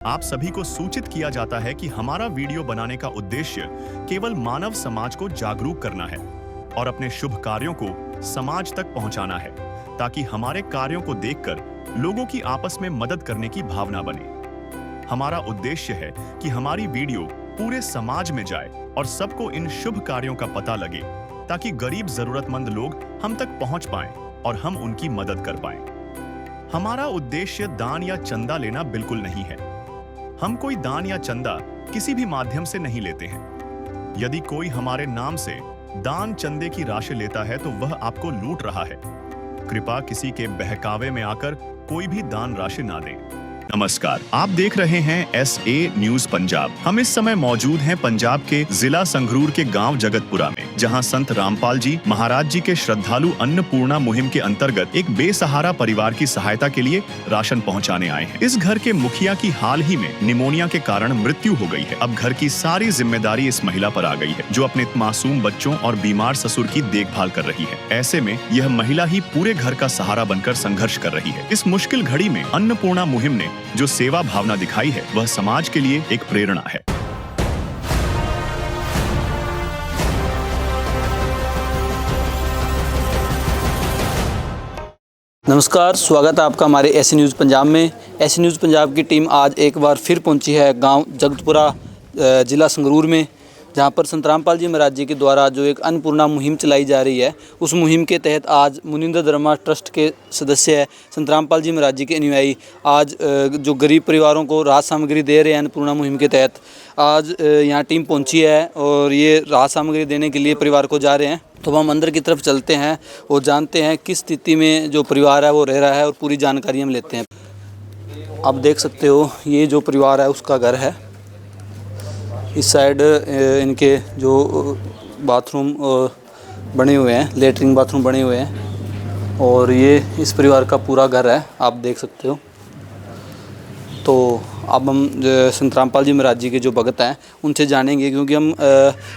आप सभी को सूचित किया जाता है कि हमारा वीडियो बनाने का उद्देश्य केवल मानव समाज को जागरूक करना है और अपने शुभ कार्यों को समाज तक पहुंचाना है, ताकि हमारे कार्यों को देखकर लोगों की आपस में मदद करने की भावना बने। हमारा उद्देश्य है कि हमारी वीडियो पूरे समाज में जाए और सबको इन शुभ कार्यों का पता लगे, ताकि गरीब जरूरतमंद लोग हम तक पहुंच पाएं और हम उनकी मदद कर पाएं। हमारा उद्देश्य दान या चंदा लेना बिल्कुल नहीं है। हम कोई दान या चंदा किसी भी माध्यम से नहीं लेते हैं। यदि कोई हमारे नाम से दान चंदे की राशि लेता है तो वह आपको लूट रहा है। कृपया किसी के बहकावे में आकर कोई भी दान राशि ना दें। नमस्कार, आप देख रहे हैं SA न्यूज पंजाब। हम इस समय मौजूद हैं पंजाब के जिला संगरूर के गांव जगतपुरा में, जहां संत रामपाल जी महाराज जी के श्रद्धालु अन्नपूर्णा मुहिम के अंतर्गत एक बेसहारा परिवार की सहायता के लिए राशन पहुंचाने आए हैं। इस घर के मुखिया की हाल ही में निमोनिया के कारण मृत्यु हो गई है। अब घर की सारी जिम्मेदारी इस महिला पर आ गई है, जो अपने मासूम बच्चों और बीमार ससुर की देखभाल कर रही है। ऐसे में यह महिला ही पूरे घर का सहारा बनकर संघर्ष कर रही है। इस मुश्किल घड़ी में अन्नपूर्णा मुहिम ने जो सेवा भावना दिखाई है, वह समाज के लिए एक प्रेरणा है। नमस्कार, स्वागत है आपका हमारे ऐसी न्यूज़ पंजाब में। ऐसी न्यूज़ पंजाब की टीम आज एक बार फिर पहुंची है गांव जगतपुरा जिला संगरूर में, जहां पर संत रामपाल जी महाराज जी के द्वारा जो एक अन्नपूर्णा मुहिम चलाई जा रही है, उस मुहिम के तहत आज मुनिंद्र धर्मा ट्रस्ट के सदस्य है संत रामपाल जी महाराज जी के अनुयायी आज जो गरीब परिवारों को राहत सामग्री दे रहे हैं अन्नपूर्णा मुहिम के तहत। आज यहाँ टीम पहुँची है और ये राहत सामग्री देने के लिए परिवार को जा रहे हैं। तो हम अंदर की तरफ चलते हैं और जानते हैं किस स्थिति में जो परिवार है वो रह रहा है और पूरी जानकारी हम लेते हैं। आप देख सकते हो, ये जो परिवार है उसका घर है। इस साइड इनके जो बाथरूम बने हुए हैं, लेटरिन बाथरूम बने हुए हैं, और ये इस परिवार का पूरा घर है, आप देख सकते हो। तो अब हम संत रामपाल जी महाराज जी के जो भगत हैं उनसे जानेंगे, क्योंकि हम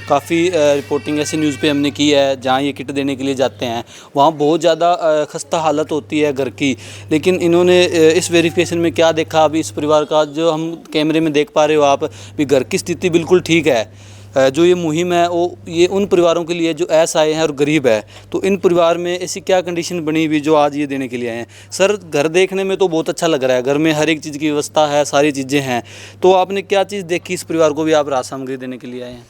काफ़ी रिपोर्टिंग ऐसी न्यूज़ पे हमने की है जहाँ ये किट देने के लिए जाते हैं, वहाँ बहुत ज़्यादा खस्ता हालत होती है घर की। लेकिन इन्होंने इस वेरिफिकेशन में क्या देखा, अभी इस परिवार का जो हम कैमरे में देख पा रहे हो आप, भी घर की स्थिति बिल्कुल ठीक है। जो ये मुहिम है वो ये उन परिवारों के लिए जो असहाय हैं और गरीब है। तो इन परिवार में ऐसी क्या कंडीशन बनी हुई जो आज ये देने के लिए आए हैं। सर, घर देखने में तो बहुत अच्छा लग रहा है, घर में हर एक चीज़ की व्यवस्था है, सारी चीज़ें हैं। तो आपने क्या चीज़ देखी इस परिवार को भी आप राहत सामग्री देने के लिए आए हैं?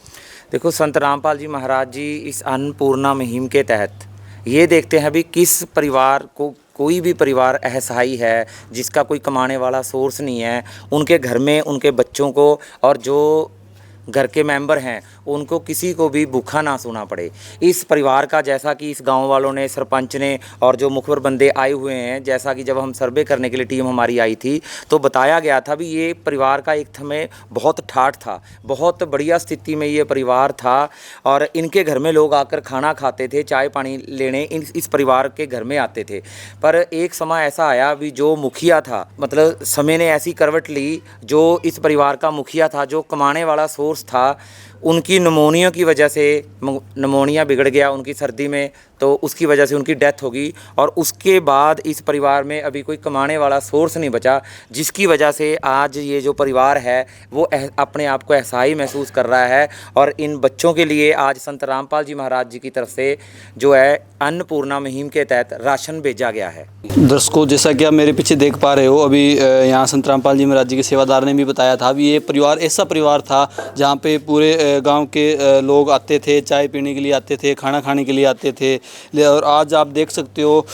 देखो, संत रामपाल जी महाराज जी इस अन्नपूर्णा मुहिम के तहत ये देखते हैं भी किस परिवार को, कोई भी परिवार असहाय है जिसका कोई कमाने वाला सोर्स नहीं है, उनके घर में उनके बच्चों को और जो घर के मेंबर हैं उनको किसी को भी भूखा ना सोना पड़े। इस परिवार का, जैसा कि इस गांव वालों ने, सरपंच ने और जो मुखबिर बंदे आए हुए हैं, जैसा कि जब हम सर्वे करने के लिए टीम हमारी आई थी तो बताया गया था भी ये परिवार का एक समय बहुत ठाठ था, बहुत बढ़िया स्थिति में ये परिवार था और इनके घर में लोग आकर खाना खाते थे, चाय पानी लेने इस परिवार के घर में आते थे। पर एक समय ऐसा आया भी जो मुखिया था, मतलब समय ने ऐसी करवट ली, जो इस परिवार का मुखिया था, जो कमाने वाला था, उनकी निमोनिया की वजह से निमोनिया बिगड़ गया उनकी सर्दी में, तो उसकी वजह से उनकी डेथ होगी। और उसके बाद इस परिवार में अभी कोई कमाने वाला सोर्स नहीं बचा, जिसकी वजह से आज ये जो परिवार है वो अपने आप को असहाय महसूस कर रहा है। और इन बच्चों के लिए आज संत रामपाल जी महाराज जी की तरफ से जो है अन्नपूर्णा मुहिम के तहत राशन भेजा गया है। दर्शकों, जैसा कि आप मेरे पीछे देख पा रहे हो, अभी यहाँ संत रामपाल जी महाराज जी के सेवादार ने भी बताया था, अभी ये परिवार ऐसा परिवार था जहाँ पे पूरे गांव के लोग आते थे, चाय पीने के लिए आते थे, खाना खाने के लिए आते थे। और आज आप देख सकते हो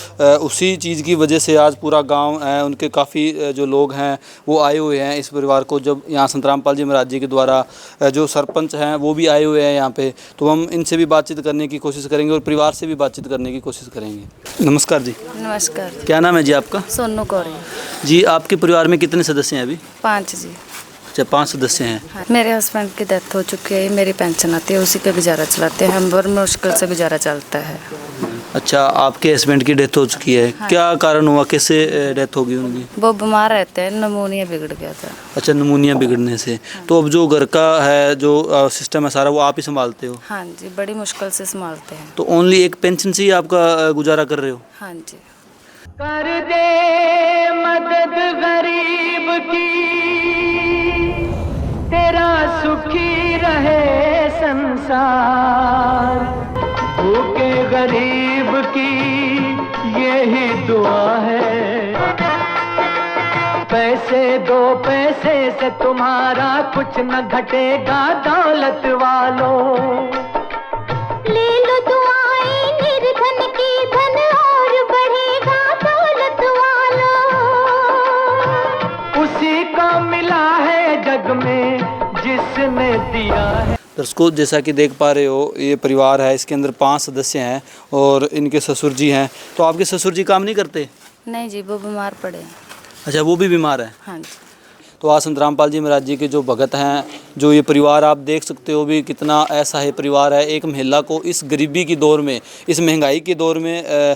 उसी चीज़ की वजह से आज पूरा गांव है, उनके काफ़ी जो लोग हैं वो आए हुए हैं इस परिवार को। जब यहाँ संत रामपाल जी महाराज जी के द्वारा जो सरपंच हैं वो भी आए हुए हैं यहाँ पे, तो हम इनसे भी बातचीत करने की कोशिश करेंगे और परिवार से भी बातचीत करने की कोशिश करेंगे। नमस्कार जी। नमस्कार। क्या नाम है जी आपका? सोनू कौरी जी। आपके परिवार में कितने सदस्य हैं अभी? 5 जी। अच्छा, 5 सदस्य हैं। हाँ, मेरे हस्बैंड की डेथ हो चुकी है, मेरी पेंशन आती है, उसी का गुजारा चलाते हैं हम, बहुत मुश्किल से गुजारा चलता है। अच्छा, आपके हस्बैंड की डेथ हो चुकी है। हाँ। क्या कारण हुआ, कैसे डेथ हो गई उनकी? वो बीमार रहते हैं, निमोनिया बिगड़ गया था। अच्छा, निमोनिया बिगड़ने से। तो अब जो घर का है जो सिस्टम है सारा वो आप ही संभालते हो? हाँ जी, बड़ी मुश्किल से संभालते हैं। तो ओनली एक पेंशन से ही आपका गुजारा कर रहे हो? हाँ जी। कर दे मदद गरीब की, तेरा सुखी रहे संसार। भूखे गरीब की यही दुआ है, पैसे दो पैसे से तुम्हारा कुछ न घटेगा दौलत वालों। ले लो दुआएं निर्धन की, धन और बढ़ेगा दौलत वालों। उसी को मिला है जग में जिसने दिया है। दर्शकों, जैसा कि देख पा रहे हो, ये परिवार है, इसके अंदर 5 सदस्य हैं और इनके ससुर जी हैं। तो आपके ससुर जी काम नहीं करते? नहीं जी, वो बीमार पड़े हैं। अच्छा, वो भी बीमार है। हाँ जी। तो आज संतरामपाल जी महाराज जी के जो भगत हैं, जो ये परिवार आप देख सकते हो भी कितना ऐसा है परिवार है। एक महिला को इस गरीबी की दौर में, इस महंगाई के दौर में,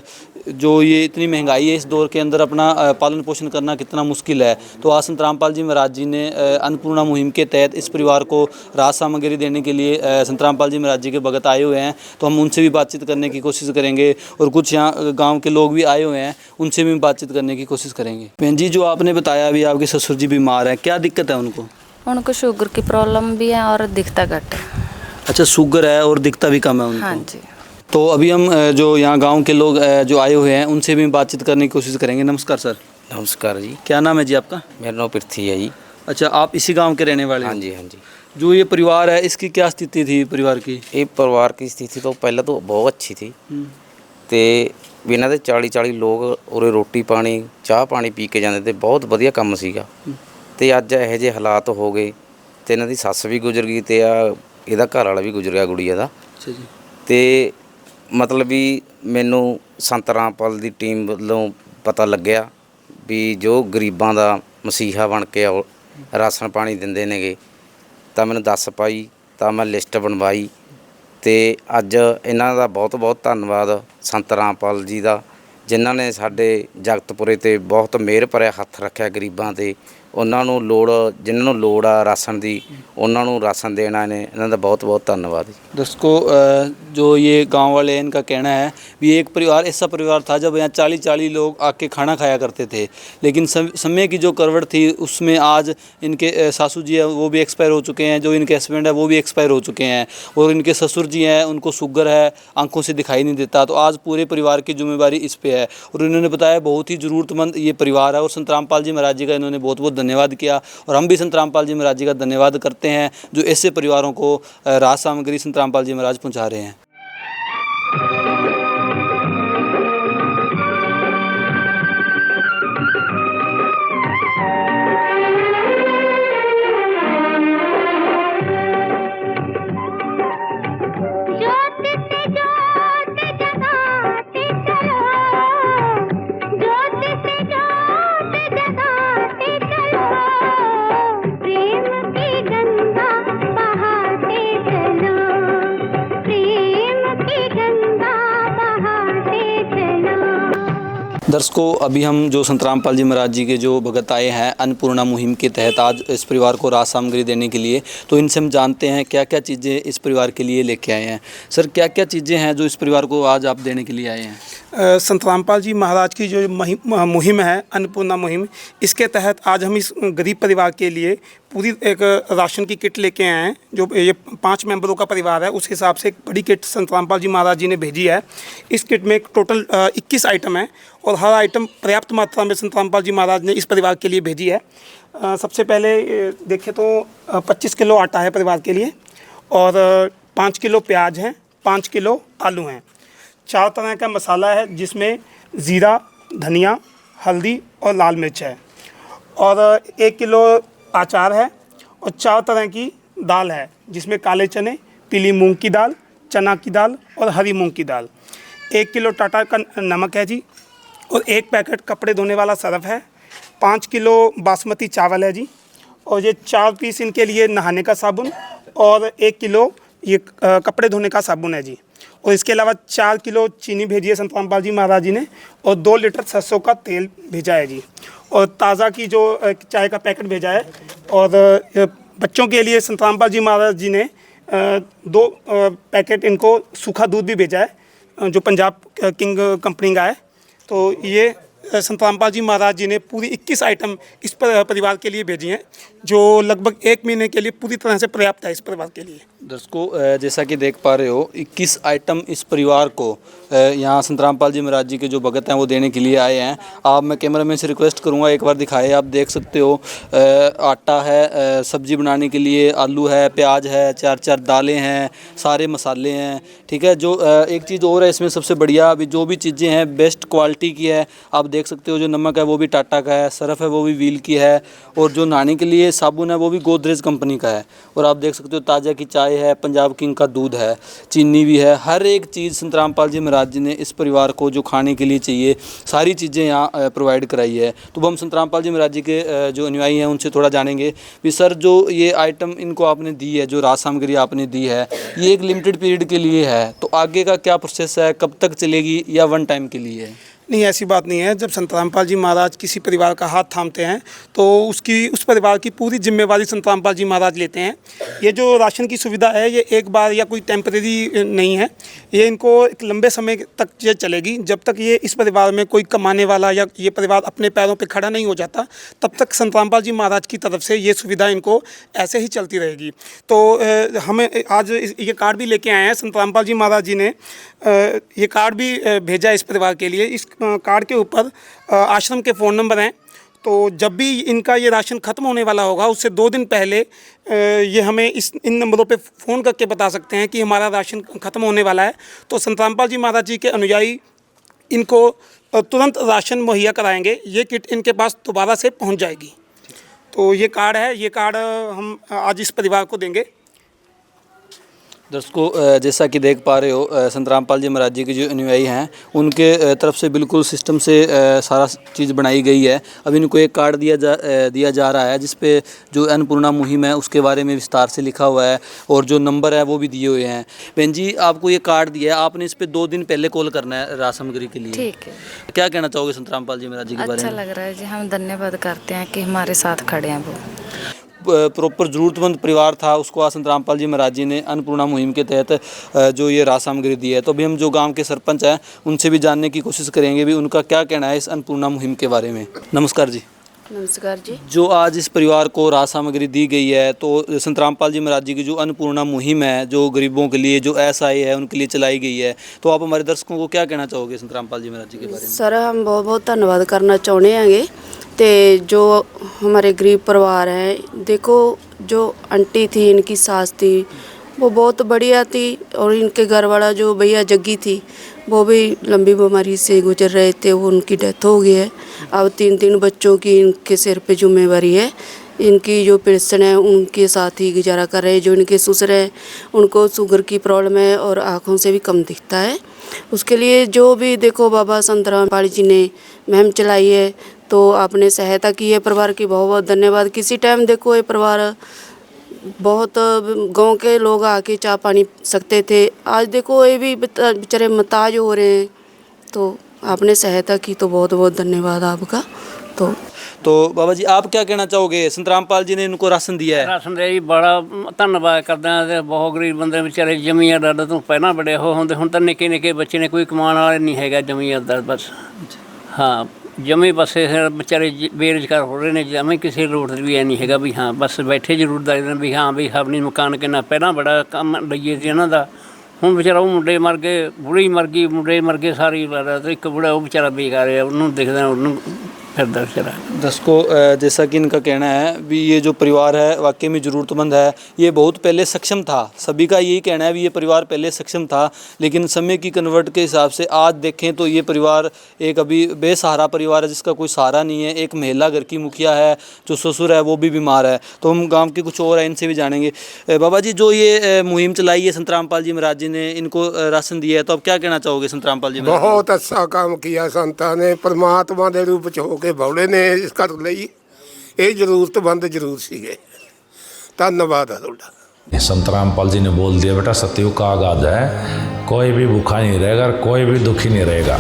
जो ये इतनी महंगाई है, इस दौर के अंदर अपना पालन पोषण करना कितना मुश्किल है। तो आज संतरामपाल जी महाराज जी ने अन्नपूर्णा मुहिम के तहत इस परिवार को राहत सामग्री देने के लिए संतरामपाल जी महाराज जी के भगत आए हुए हैं। तो हम उनसे भी बातचीत करने की कोशिश करेंगे और कुछ यहाँ गाँव के लोग भी आए हुए हैं, उनसे भी बातचीत करने की कोशिश करेंगे। बहन जी, जो आपने बताया अभी आपके ससुर जी बीमार हैं, क्या दिक्कत है उनको? उनको शुगर की प्रॉब्लम भी है और दिखता घट है। अच्छा, शुगर है और दिखता भी कम है उनको। हाँ जी। तो अभी हम जो यहाँ गांव के लोग जो आए हुए हैं, उनसे भी बातचीत करने की कोशिश करेंगे। नमस्कार सर। नमस्कार जी। क्या नाम है जी आपका? मेरा नाम पृथ्वी है जी। अच्छा, आप इसी गांव के रहने वाले? हाँ जी, हाँ जी। जो ये परिवार है, इसकी क्या स्थिति थी परिवार की? ये परिवार की स्थिति तो पहले तो बहुत अच्छी थी ਤੇ ਵੀ ਇਹਨਾਂ ਦੇ 40 ਲੋਕ ਉਰੇ ਰੋਟੀ ਪਾਣੀ ਚਾਹ ਪਾਣੀ ਪੀ ਕੇ ਜਾਂਦੇ ਤੇ ਬਹੁਤ ਵਧੀਆ ਕੰਮ ਸੀਗਾ। ਤੇ ਅੱਜ ਇਹੋ ਜਿਹੇ ਹਾਲਾਤ ਹੋ ਗਏ ਤੇ ਇਹਨਾਂ ਦੀ ਸੱਸ ਵੀ ਗੁਜ਼ਰ ਗਈ ਤੇ ਇਹਦਾ ਘਰ ਵਾਲਾ ਵੀ ਗੁਜ਼ਰ ਗਿਆ ਗੁੜੀਆ ਦਾ। ਅੱਛਾ ਜੀ। ਤੇ ਮਤਲਬ ਵੀ ਮੈਨੂੰ ਸੰਤ ਰਾਮਪਾਲ ਦੀ ਟੀਮ ਵੱਲੋਂ ਪਤਾ ਲੱਗਿਆ ਵੀ ਜੋ ਗਰੀਬਾਂ ਦਾ ਮਸੀਹਾ ਬਣ ਕੇ ਰਾਸ਼ਨ ਪਾਣੀ ਦਿੰਦੇ ਨੇਗੇ, ਤਾਂ ਮੈਨੂੰ ਦੱਸ ਪਾਈ ਤਾਂ ਮੈਂ ਲਿਸਟ ਬਣਵਾਈ। ਤੇ ਅੱਜ ਇਹਨਾਂ ਦਾ ਬਹੁਤ ਬਹੁਤ ਧੰਨਵਾਦ ਸੰਤ ਰਾਮਪਾਲ ਜੀ ਦਾ, ਜਿਨ੍ਹਾਂ ਨੇ ਸਾਡੇ ਜਗਤਪੁਰੇ 'ਤੇ ਬਹੁਤ ਮਿਹਰ ਭਰਿਆ ਹੱਥ ਰੱਖਿਆ ਗਰੀਬਾਂ 'ਤੇ। ਉਹਨਾਂ ਨੂੰ ਲੋੜ, ਜਿਨ੍ਹਾਂ ਨੂੰ ਲੋੜ ਆ ਰਾਸ਼ਨ ਦੀ, ਉਹਨਾਂ ਨੂੰ ਰਾਸ਼ਨ देना ने इन्हों का बहुत बहुत धन्यवाद। दोस्तों, जो ये गांव वाले हैं, इनका कहना है भी एक परिवार ऐसा परिवार था जब यहाँ 40 लोग आके खाना खाया करते थे, लेकिन समय की जो करवट थी उसमें आज इनके सासू जी हैं वो भी एक्सपायर हो चुके हैं, जो इनके हस्बैंड है वो भी एक्सपायर हो चुके हैं और इनके ससुर जी हैं उनको शुगर है, आंखों से दिखाई नहीं देता। तो आज पूरे परिवार की जिम्मेवारी इस पे है और इन्होंने बताया बहुत ही ज़रूरतमंद ये परिवार है और संत रामपाल जी महाराज जी का इन्होंने बहुत बहुत धन्यवाद किया और हम भी संत रामपाल जी महाराज जी का धन्यवाद करते हैं जो ऐसे परिवारों को राहत सामग्री संत रामपाल जी महाराज पहुंचा रहे हैं। दर्शकों, अभी हम जो संत रामपाल जी महाराज जी के जो भगत आए हैं अन्नपूर्णा मुहिम के तहत आज इस परिवार को राहत सामग्री देने के लिए, तो इनसे हम जानते हैं क्या क्या चीज़ें इस परिवार के लिए लेके आए हैं। सर, क्या क्या चीज़ें हैं जो इस परिवार को आज आप देने के लिए आए हैं? संत रामपाल जी महाराज की जो मुहिम है अन्नपूर्णा मुहिम, इसके तहत आज हम इस गरीब परिवार के लिए पूरी एक राशन की किट लेके आए हैं। जो ये 5 मेंबरों का परिवार है, उस हिसाब से एक बड़ी किट संत रामपाल जी महाराज जी ने भेजी है। इस किट में टोटल 21 आइटम है और हर आइटम पर्याप्त मात्रा में संत रामपाल जी महाराज ने इस परिवार के लिए भेजी है। सबसे पहले देखें तो 25 किलो आटा है परिवार के लिए और 5 किलो प्याज है, 5 किलो आलू हैं, 4 तरह का मसाला है जिसमें ज़ीरा, धनिया, हल्दी और लाल मिर्च है और 1 किलो अचार है और 4 तरह की दाल है जिसमें काले चने, पीली मूंग की दाल, चना की दाल और हरी मूंग की दाल। 1 किलो टाटा का नमक है जी और 1 पैकेट कपड़े धोने वाला सर्फ है। 5 किलो बासमती चावल है जी और ये 4 पीस इनके लिए नहाने का साबुन और 1 किलो ये कपड़े धोने का साबुन है जी। और इसके अलावा 4 किलो चीनी भेजी है संत रामपाल जी महाराज जी ने और 2 लीटर सरसों का तेल भेजा है जी और ताज़ा की जो चाय का पैकेट भेजा है और बच्चों के लिए संत रामपाल जी महाराज जी ने 2 पैकेट इनको सूखा दूध भी भेजा है जो पंजाब किंग कंपनी का है। तो ये संत रामपाल जी महाराज जी ने पूरी 21 आइटम इस परिवार के लिए भेजी हैं, जो लगभग 1 महीने के लिए पूरी तरह से पर्याप्त है इस परिवार के लिए। दर्शकों, जैसा कि देख पा रहे हो 21 आइटम इस परिवार को यहाँ संत रामपाल जी महाराज जी के जो भगत हैं वो देने के लिए आए हैं। आप, मैं कैमरामैन से रिक्वेस्ट करूँगा एक बार दिखाए। आप देख सकते हो आटा है, सब्जी बनाने के लिए आलू है, प्याज है, 4 दालें हैं, सारे मसाले हैं। ठीक है, जो एक चीज़ और है इसमें सबसे बढ़िया, अभी जो भी चीज़ें हैं बेस्ट क्वालिटी की है। आप देख सकते हो जो नमक है वो भी टाटा का है, सरफ है वो भी व्हील की है, और जो नहाने के लिए साबुन है वो भी गोदरेज कंपनी का है। और आप देख सकते हो ताज़ा की चाय है, पंजाब किंग का दूध है, चीनी भी है। हर एक चीज़ संत रामपाल जी महाराज जी ने इस परिवार को जो खाने के लिए चाहिए सारी चीज़ें यहाँ प्रोवाइड कराई है। तो हम संत रामपाल जी महाराज जी के जो अनुयायी हैं उनसे थोड़ा जानेंगे कि सर, जो ये आइटम इनको आपने दी है, जो राज सामग्री आपने दी है, ये एक लिमिटेड पीरियड के लिए है, तो आगे का क्या प्रोसेस है, कब तक चलेगी, या वन टाइम के लिए है? नहीं, ऐसी बात नहीं है। जब संत रामपाल जी महाराज किसी परिवार का हाथ थामते हैं तो उस परिवार की पूरी जिम्मेवारी संत रामपाल जी महाराज लेते हैं। ये जो राशन की सुविधा है ये एक बार या कोई टेम्परेरी नहीं है, ये इनको एक लंबे समय तक ये चलेगी। जब तक ये इस परिवार में कोई कमाने वाला या ये परिवार अपने पैरों पर खड़ा नहीं हो जाता, तब तक संत रामपाल जी महाराज की तरफ से ये सुविधा इनको ऐसे ही चलती रहेगी। तो हमें आज ये कार्ड भी लेके आए हैं, संत रामपाल जी महाराज जी ने ये कार्ड भी भेजा इस परिवार के लिए। इस कार्ड के ऊपर आश्रम के फ़ोन नंबर हैं, तो जब भी इनका ये राशन ख़त्म होने वाला होगा उससे 2 दिन पहले ये हमें इन नंबरों पे फ़ोन करके बता सकते हैं कि हमारा राशन ख़त्म होने वाला है। तो संत रामपाल जी महाराज जी के अनुयायी इनको तुरंत राशन मुहैया कराएंगे, ये किट इनके पास दोबारा से पहुंच जाएगी। तो ये कार्ड है, ये कार्ड हम आज इस परिवार को देंगे। दर्शकों, जैसा कि देख पा रहे हो संत रामपाल जी महाराज जी के जो अनुयायी हैं उनके तरफ से बिल्कुल सिस्टम से सारा चीज़ बनाई गई है। अब इनको एक कार्ड दिया जा रहा है जिस पे जो अन्नपूर्णा मुहिम है उसके बारे में विस्तार से लिखा हुआ है, और जो नंबर है वो भी दिए हुए हैं। बहन जी, आपको ये कार्ड दिया है, आपने इस पे 2 दिन पहले कॉल करना है राज सामग्री के लिए। ठीक है। क्या कहना चाहोगे संत रामपाल जी महाराज जी के बारे अच्छा में? लग रहा है जी, हम धन्यवाद करते हैं कि हमारे साथ खड़े हैं वो। प्रॉपर ज़रूरतमंद परिवार था, उसको आज संत रामपाल जी महाराज जी ने अन्नपूर्णा मुहिम के तहत जो ये राज सामग्री दी है। तो अभी हम जो गांव के सरपंच हैं उनसे भी जानने की कोशिश करेंगे भी उनका क्या कहना है इस अन्नपूर्णा मुहिम के बारे में। नमस्कार जी। नमस्कार जी। जो आज इस परिवार को राज सामग्री दी गई है, तो संत रामपाल जी महाराज जी की जो अन्नपूर्णा मुहिम है, जो गरीबों के लिए, जो SI है उनके लिए चलाई गई है, तो आप हमारे दर्शकों को क्या कहना चाहोगे संत रामपाल जी महाराज जी के बारे में? सर, हम बहुत बहुत धन्यवाद करना चाहते हैं तो जो हमारे गरीब परिवार हैं, देखो जो आंटी थी, इनकी सास थी, वो बहुत बढ़िया थी, और इनके घर वाला जो भैया जग्गी थी वो भी लंबी बीमारी से गुजर रहे थे, वो उनकी डेथ हो गई है। अब 3 बच्चों की इनके सिर पे जिम्मेवारी है। इनकी जो पेंशन है उनके साथ ही गुजारा कर रहे हैं। जो इनके ससुर हैं उनको शुगर की प्रॉब्लम है और आँखों से भी कम दिखता है। उसके लिए जो भी देखो बाबा संत रामपाल जी ने मुहिम चलाई है, तो आपने सहायता की है परिवार की, बहुत बहुत धन्यवाद। किसी टाइम देखो ये परिवार बहुत गांव के लोग आके चाय पानी सकते थे, आज देखो ये भी बेचारे मोहताज हो रहे हैं। तो आपने सहायता की तो बहुत बहुत धन्यवाद आपका। तो बाबा जी, आप क्या कहना चाहोगे? संत रामपाल जी ने इनको राशन दिया है। राशन दे जी बड़ा धन्यवाद करते हैं। बहुत गरीब बंदे बेचारे जमीन दर्द तो पहला बड़े होंगे, हुण तो निक्के निक्के बच्चे ने, कोई कमाने वाले नहीं है जमीन दर्द बस। हाँ, जमी बस बेचारे बेरोजगार हो रहे हैं, जमी किसी जरूरत भी है नहीं है भी हाँ बस बैठे जरूर दसदे भी हाँ भी अपनी मकान के ना पहला बड़ा काम लईए थे इन्हों का। ਹੁਣ बेचारा वो मुंडे मर गए, बुढ़ी मर गई, मुंडे मर गए सारी वाला, तो एक बुढ़ा वो बेचारा बेकार है, उन्होंने देखना उन्होंने फिरदा बेचारा। दर्शकों, जैसा कि इनका कहना है भी ये जो परिवार है वाकई में ज़रूरतमंद है। ये बहुत पहले सक्षम था, सभी का यही कहना है भी ये परिवार पहले सक्षम था, लेकिन समय की कन्वर्ट के हिसाब से आज देखें तो ये परिवार एक अभी बेसहारा परिवार है जिसका कोई सहारा नहीं है। एक महिला घर की मुखिया है, जो ससुर है वो भी बीमार है। तो हम गाँव के कुछ और है, इनसे भी जानेंगे। बाबा जी, जो ये मुहिम चलाई है संत रामपाल जी महाराज जी ने, इनको राशन दिया है, तो अब क्या कहना चाहोगे संत रामपाल जी? बहुत अच्छा काम किया संतां ने, परमात्मा के रूप च हो के बौले ने इस घर ਲਈ ਇਹ ਜ਼ਰੂਰਤਮੰਦ ਜ਼ਰੂਰ ਸੀਗੇ। ਧੰਨਵਾਦ ਹੈ ਤੁਹਾਡਾ। संत रामपाल जी ने बोल दिया, बेटा सतयुग का आगाज है, कोई भी भूखा नहीं रहेगा, कोई भी दुखी नहीं रहेगा।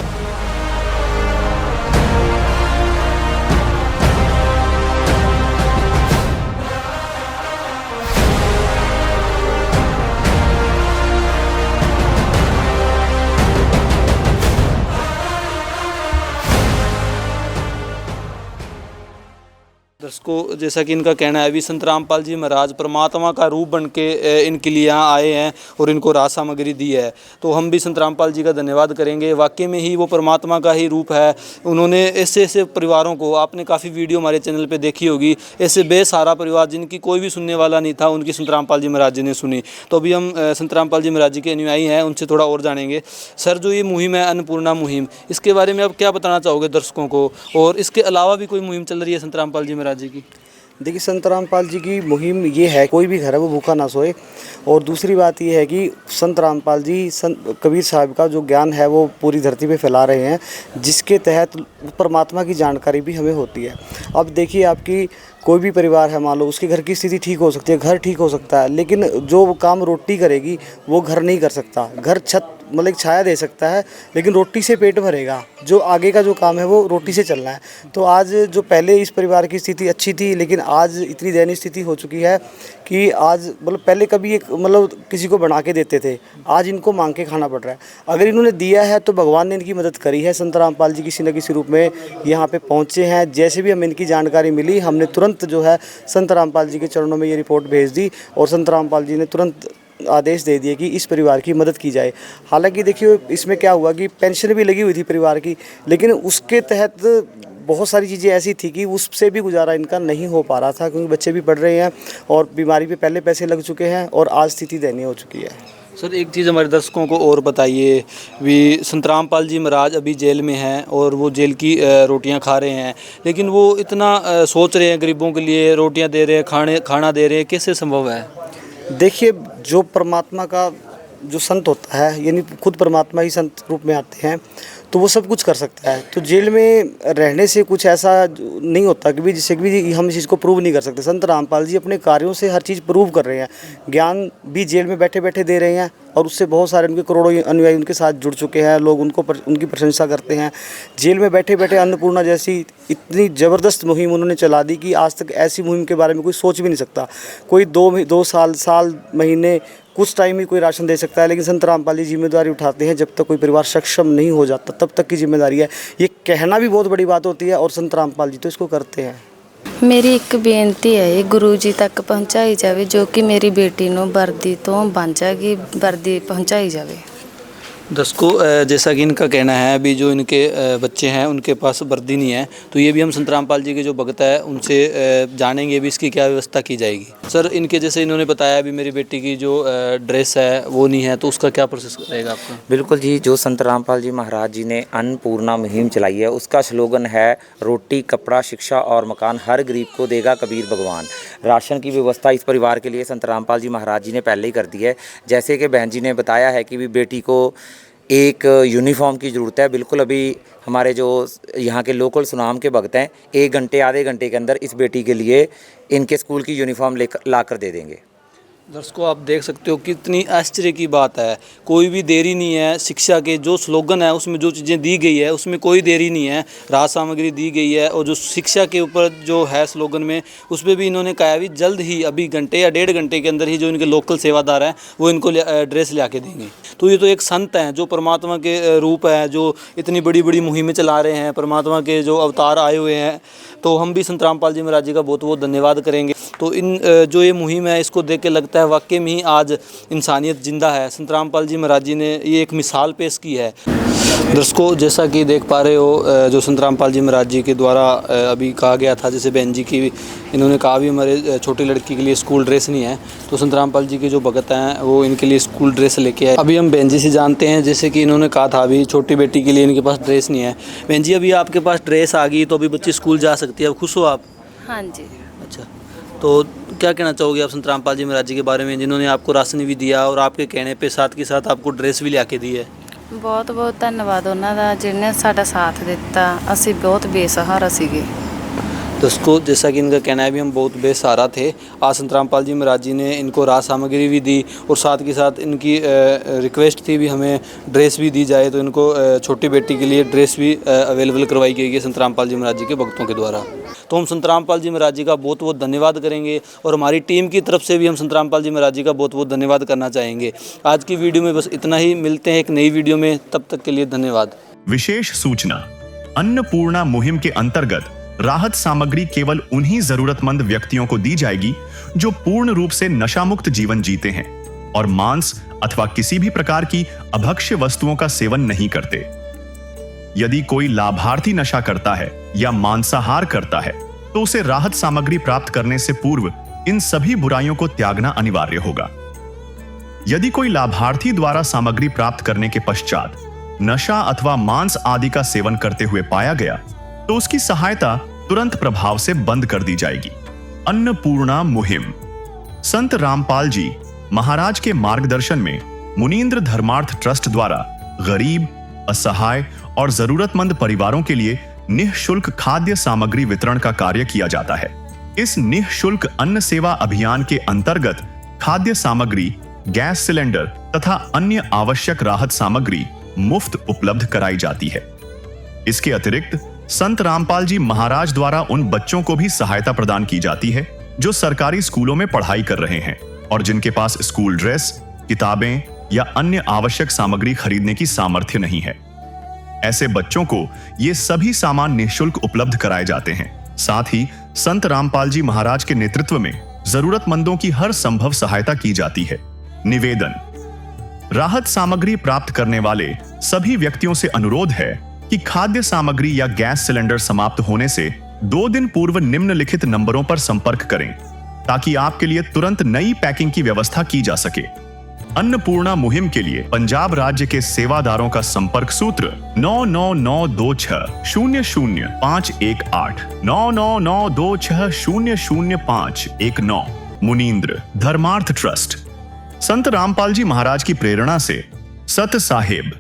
दर्शकों, जैसा कि इनका कहना है, अभी संत रामपाल जी महाराज परमात्मा का रूप बन के इनके लिए यहाँ आए हैं और इनको राज सामग्री दी है। तो हम भी संत रामपाल जी का धन्यवाद करेंगे। वाकई में ही वो परमात्मा का ही रूप है। उन्होंने ऐसे ऐसे परिवारों को, आपने काफ़ी वीडियो हमारे चैनल पे देखी होगी, ऐसे बेसहारा परिवार जिनकी कोई भी सुनने वाला नहीं था, उनकी संत रामपाल जी महाराज जी ने सुनी। तो अभी हम संत रामपाल जी महाराज जी के अनुयायी हैं, उनसे थोड़ा और जानेंगे। सर, जो ये मुहिम है अन्नपूर्णा मुहिम, इसके बारे में आप क्या बताना चाहोगे दर्शकों को, और इसके अलावा भी कोई मुहिम चल रही है संत रामपाल जी महाराज जी की? देखिए, संत रामपाल जी की मुहिम ये है, कोई भी घर है वो भूखा ना सोए। और दूसरी बात ये है कि संत रामपाल जी संत कबीर साहब का जो ज्ञान है वो पूरी धरती पे फैला रहे हैं, जिसके तहत परमात्मा की जानकारी भी हमें होती है। अब देखिए, आपकी कोई भी परिवार है, मान लो उसके घर की स्थिति ठीक हो सकती है, घर ठीक हो सकता है, लेकिन जो काम रोटी करेगी वो घर नहीं कर सकता। घर छत मतलब छाया दे सकता है, लेकिन रोटी से पेट भरेगा। जो आगे का जो काम है वो रोटी से चलना है। तो आज जो पहले इस परिवार की स्थिति अच्छी थी, लेकिन आज इतनी दयनीय स्थिति हो चुकी है कि आज मतलब पहले कभी एक मतलब किसी को बना के देते थे, आज इनको मांग के खाना पड़ रहा है। अगर इन्होंने दिया है तो भगवान ने इनकी मदद करी है। संत रामपाल जी किसी न किसी रूप में यहाँ पे पहुँचे हैं। जैसे भी हमें इनकी जानकारी मिली, हमने तुरंत जो है संत रामपाल जी के चरणों में ये रिपोर्ट भेज दी और संत रामपाल जी ने तुरंत आदेश दे दिए कि इस परिवार की मदद की जाए। हालांकि देखिए, इसमें क्या हुआ कि पेंशन भी लगी हुई थी परिवार की, लेकिन उसके तहत बहुत सारी चीज़ें ऐसी थी कि उससे भी गुजारा इनका नहीं हो पा रहा था, क्योंकि बच्चे भी पढ़ रहे हैं और बीमारी पे पहले पैसे लग चुके हैं और आज स्थिति दयनीय हो चुकी है। सर, एक चीज़ हमारे दर्शकों को और बताइए, भी संत रामपाल जी महाराज अभी जेल में हैं और वो जेल की रोटियां खा रहे हैं, लेकिन वो इतना सोच रहे हैं गरीबों के लिए, रोटियां दे रहे हैं, खाना दे रहे हैं, कैसे संभव है? देखिए, जो परमात्मा का जो संत होता है, यानी खुद परमात्मा ही संत रूप में आते हैं, तो वो सब कुछ कर सकता है। तो जेल में रहने से कुछ ऐसा नहीं होता कि भी जिससे भी हम इस चीज़ को प्रूव नहीं कर सकते। संत रामपाल जी अपने कार्यों से हर चीज़ प्रूव कर रहे हैं। ज्ञान भी जेल में बैठे बैठे दे रहे हैं और उससे बहुत सारे उनके करोड़ों अनुयायी उनके साथ जुड़ चुके हैं। लोग उनकी प्रशंसा करते हैं। जेल में बैठे बैठे अन्नपूर्णा जैसी इतनी ज़बरदस्त मुहिम उन्होंने चला दी कि आज तक ऐसी मुहिम के बारे में कोई सोच भी नहीं सकता। कोई दो साल महीने कुछ टाइम ही कोई राशन दे सकता है, लेकिन संत रामपाल जी जिम्मेदारी उठाते हैं। जब तक कोई परिवार सक्षम नहीं हो जाता तब तक की जिम्मेदारी है। ये कहना भी बहुत बड़ी बात होती है और संत रामपाल जी तो इसको करते हैं। ਮੇਰੀ ਇੱਕ ਬੇਨਤੀ ਹੈ, ਇਹ ਗੁਰੂ ਜੀ ਤੱਕ ਪਹੁੰਚਾਈ ਜਾਵੇ, ਜੋ ਕਿ ਮੇਰੀ ਬੇਟੀ ਨੂੰ ਵਰਦੀ ਤੋਂ ਬਚ ਜਾਏਗੀ, ਵਰਦੀ ਪਹੁੰਚਾਈ ਜਾਵੇ। दर्शकों, जैसा कि इनका कहना है, अभी जो इनके बच्चे हैं उनके पास वर्दी नहीं है, तो ये भी हम संत रामपाल जी के जो भगत है उनसे जानेंगे भी इसकी क्या व्यवस्था की जाएगी। सर, इनके जैसे इन्होंने बताया अभी मेरी बेटी की जो ड्रेस है वो नहीं है, तो उसका क्या प्रोसेस रहेगा आपका? बिल्कुल जी, जो संत रामपाल जी महाराज जी ने अन्नपूर्णा मुहिम चलाई है, उसका स्लोगन है रोटी, कपड़ा, शिक्षा और मकान, हर गरीब को देगा कबीर भगवान। राशन की व्यवस्था इस परिवार के लिए संत रामपाल जी महाराज जी ने पहले ही कर दी है। जैसे कि बहन जी ने बताया है कि भी बेटी को एक यूनिफॉर्म की ज़रूरत है। बिल्कुल, अभी हमारे जो यहाँ के लोकल सुनाम के भक्त हैं, 1 घंटे आधे घंटे के अंदर इस बेटी के लिए इनके स्कूल की यूनिफॉर्म ला कर दे देंगे। दर्शकों, आप देख सकते हो कितनी आश्चर्य की बात है। कोई भी देरी नहीं है। शिक्षा के जो स्लोगन है उसमें जो चीज़ें दी गई है उसमें कोई देरी नहीं है। राज सामग्री दी गई है और जो शिक्षा के ऊपर जो है स्लोगन में, उस पर भी इन्होंने कहा भी जल्द ही, अभी घंटे या 1.5 घंटे के अंदर ही जो इनके लोकल सेवादार हैं वो इनको ड्रेस ला के देंगे। तो ये तो एक संत हैं जो परमात्मा के रूप है, जो इतनी बड़ी बड़ी मुहिमें चला रहे हैं, परमात्मा के जो अवतार आए हुए हैं। तो हम भी संत रामपाल जी महाराज जी का बहुत बहुत धन्यवाद करेंगे। तो इन जो ये मुहिम है इसको देख के लगता है वाकई में ही आज इंसानियत जिंदा है। संत रामपाल जी महाराज जी ने ये एक मिसाल पेश की है। दर्शकों, जैसा कि देख पा रहे हो, जो संत रामपाल जी महाराज जी के द्वारा अभी कहा गया था, जैसे बहन जी की इन्होंने कहा भी हमारे छोटी लड़की के लिए स्कूल ड्रेस नहीं है, तो संत रामपाल जी के जो भगत हैं वो इनके लिए स्कूल ड्रेस लेके आए। अभी हम बहन जी से जानते हैं, जैसे कि इन्होंने कहा था अभी छोटी बेटी के लिए इनके पास ड्रेस नहीं है। बहन जी, अभी आपके पास ड्रेस आ गई तो अभी बच्ची स्कूल जा सकती है, अब खुश हो आप? हाँ जी। अच्छा, तो क्या कहना चाहोगे आप संत रामपाल जी महाराज जी के बारे में, जिन्होंने आपको राशन भी दिया और आपके कहने पे साथ के साथ आपको ड्रेस भी ला के दी है? ਬਹੁਤ ਬਹੁਤ ਧੰਨਵਾਦ ਉਹਨਾਂ ਦਾ, ਜਿਹਨੇ ਸਾਡਾ ਸਾਥ ਦਿੱਤਾ। ਅਸੀਂ ਬਹੁਤ ਬੇਸਹਾਰਾ ਸੀਗੇ। दर्शकों, जैसा कि इनका कहना है भी हम बहुत बेसहारा थे। आज संत रामपाल जी महाराज जी ने इनको राज सामग्री भी दी और साथ के साथ इनकी रिक्वेस्ट थी भी हमें ड्रेस भी दी जाए, तो इनको छोटी बेटी के लिए ड्रेस भी अवेलेबल करवाई गई है संत रामपाल जी महाराज जी के भक्तों के द्वारा। तो हम संत रामपाल जी महाराज जी का बहुत बहुत धन्यवाद करेंगे और हमारी टीम की तरफ से भी हम संत रामपाल जी महाराज जी का बहुत बहुत धन्यवाद करना चाहेंगे। आज की वीडियो में बस इतना ही, मिलते हैं एक नई वीडियो में, तब तक के लिए धन्यवाद। विशेष सूचना, अन्नपूर्णा मुहिम के अंतर्गत राहत सामग्री केवल उन्हीं जरूरतमंद व्यक्तियों को दी जाएगी जो पूर्ण रूप से नशा मुक्त जीवन जीते हैं और मांस अथवा किसी भी प्रकार की अभक्ष्य वस्तुओं का सेवन नहीं करते। यदि कोई लाभार्थी नशा करता है या मांसाहार करता है तो उसे राहत सामग्री प्राप्त करने से पूर्व इन सभी बुराइयों को त्यागना अनिवार्य होगा। यदि कोई लाभार्थी द्वारा सामग्री प्राप्त करने के पश्चात नशा अथवा मांस आदि का सेवन करते हुए पाया गया तो उसकी सहायता तुरंत प्रभाव से बंद कर दी जाएगी। अन्नपूर्णा मुहिम। संत रामपाल जी महाराज के मार्गदर्शन में मुनींद्र धर्मार्थ ट्रस्ट द्वारा गरीब, असहाय और जरूरतमंद परिवारों के लिए निःशुल्क खाद्य सामग्री वितरण का कार्य किया जाता है। इस निःशुल्क अन्न सेवा अभियान के अंतर्गत खाद्य सामग्री, गैस सिलेंडर तथा अन्य आवश्यक राहत सामग्री मुफ्त उपलब्ध कराई जाती है। इसके अतिरिक्त संत रामपाल जी महाराज द्वारा उन बच्चों को भी सहायता प्रदान की जाती है जो सरकारी स्कूलों में पढ़ाई कर रहे हैं और जिनके पास स्कूल ड्रेस, किताबें या अन्य आवश्यक सामग्री खरीदने की सामर्थ्य नहीं है। ऐसे बच्चों को ये सभी सामान निःशुल्क उपलब्ध कराए जाते हैं। साथ ही संत रामपाल जी महाराज के नेतृत्व में जरूरतमंदों की हर संभव सहायता की जाती है। निवेदन। राहत सामग्री प्राप्त करने वाले सभी व्यक्तियों से अनुरोध है कि खाद्य सामग्री या गैस सिलेंडर समाप्त होने से 2 दिन पूर्व निम्नलिखित नंबरों पर संपर्क करें ताकि आपके लिए तुरंत नई पैकिंग की व्यवस्था की जा सके। अन्नपूर्णा मुहिम के लिए पंजाब राज्य के सेवादारों का संपर्क सूत्र 9992600518 9992600519। मुनींद्र धर्मार्थ ट्रस्ट। संत रामपाल जी महाराज की प्रेरणा से सत साहिब